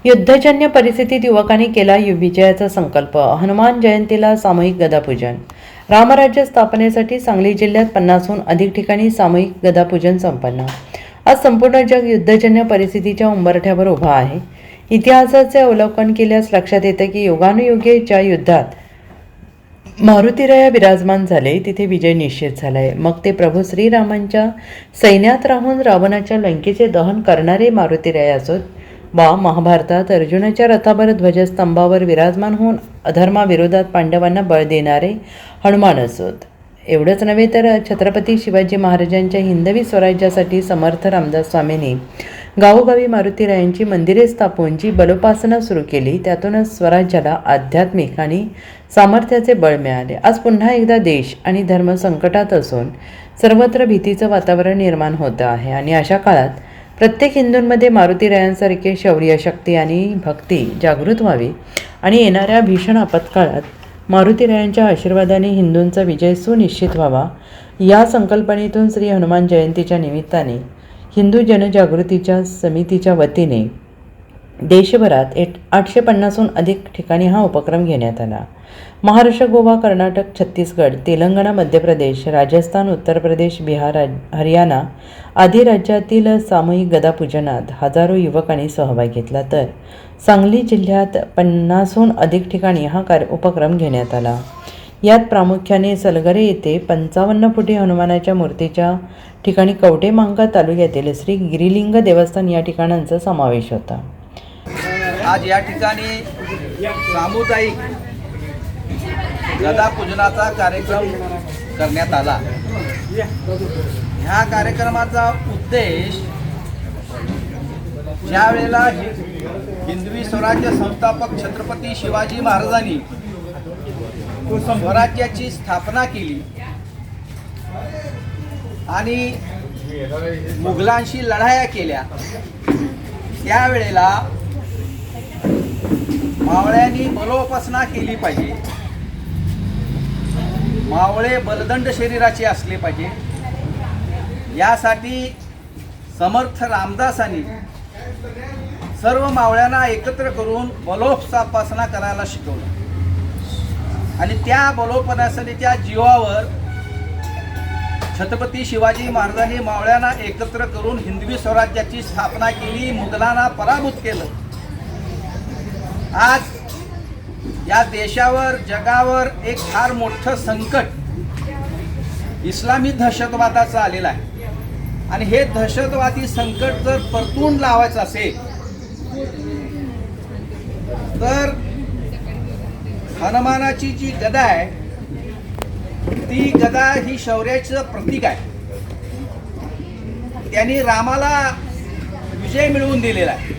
युद्धजन्य परिस्थितीत युवकांनी केला विजयाचा संकल्प. हनुमान जयंतीला सामूहिक गदापूजन. रामराज्य स्थापनेसाठी सांगली जिल्ह्यात 50हून अधिक ठिकाणी सामूहिक गदापूजन संपन्न. आज संपूर्ण जग युद्धजन्य परिस्थितीच्या उंबरठ्यावर उभा आहे. इतिहासाचे अवलोकन केल्यास लक्षात येतं की युगानुयुगे ज्या युद्धात मारुतीराया विराजमान झाले तिथे विजय निश्चित झालाय. मग ते प्रभू श्रीरामांच्या सैन्यात राहून रावणाच्या लंकेचे दहन करणारे मारुतीराया असोत वा महाभारतात अर्जुनाच्या रथावर ध्वजस्तंभावर विराजमान होऊन अधर्माविरोधात पांडवांना बळ देणारे हनुमान असोत. एवढंच नव्हे तर छत्रपती शिवाजी महाराजांच्या हिंदवी स्वराज्यासाठी समर्थ रामदास स्वामींनी गावोगावी मारुतीरायांची मंदिरे स्थापून जी बलोपासना सुरू केली त्यातूनच स्वराज्याला आध्यात्मिक आणि सामर्थ्याचे बळ मिळाले. आज पुन्हा एकदा देश आणि धर्म संकटात असून सर्वत्र भीतीचं वातावरण निर्माण होतं आहे आणि अशा काळात प्रत्येक हिंदूंमध्ये मारुतीरायांसारखे शौर्य, शक्ती आणि भक्ती जागृत व्हावी आणि येणाऱ्या भीषण आपत्काळात मारुतीरायांच्या आशीर्वादाने हिंदूंचा विजय सुनिश्चित व्हावा या संकल्पनेतून श्री हनुमान जयंतीच्या निमित्ताने हिंदू जनजागृतीच्या समितीच्या वतीने देशभरात 850हून अधिक ठिकाणी हा उपक्रम घेण्यात आला. महाराष्ट्र, गोवा, कर्नाटक, छत्तीसगड, तेलंगणा, मध्य प्रदेश, राजस्थान, उत्तर प्रदेश, बिहार, हरियाणा आदी राज्यातील सामूहिक गदापूजनात हजारो युवकांनी सहभाग घेतला. तर सांगली जिल्ह्यात 50हून अधिक ठिकाणी हा उपक्रम घेण्यात आला. यात प्रामुख्याने सलगरे येथे 55 फुटी हनुमानाच्या मूर्तीच्या ठिकाणी कवठेमहांकाळ तालुक्यातील श्री गिरिलिंग देवस्थान या ठिकाणांचा समावेश होता. आज या ठिकाणी सामुदायिक गदापूजनाचा कार्यक्रम करण्यात आला. ह्या कार्यक्रमाचा उद्देश ज्या वेळेला हिंदवी स्वराज्य संस्थापक छत्रपती शिवाजी महाराजांनी स्वराज्याची स्थापना केली आणि मुघलांशी लढाया केल्या त्यावेळेला मावळ्यांनी बलोपासना केली पाहिजे. मावळे बलदंड शरीराचे असले पाहिजे. यासाठी समर्थ रामदासांनी सर्व मावळ्यांना एकत्र करून बलोपासना करायला शिकवलं आणि त्या बलोपासनेच्या जीवावर छत्रपती शिवाजी महाराजांनी मावळ्यांना एकत्र करून हिंदवी स्वराज्याची स्थापना केली, मुघलांना पराभूत केलं. आज या देशावर, जगावर एक फार मोठं संकट इस्लामी दहशतवादाचं आलेलं आहे आणि हे दहशतवादी संकट जर परतून लावायचं असेल तर हनुमानाची जी गदा आहे ती गदा ही शौर्याचं प्रतीक आहे. त्यांनी रामाला विजय मिळवून दिलेला आहे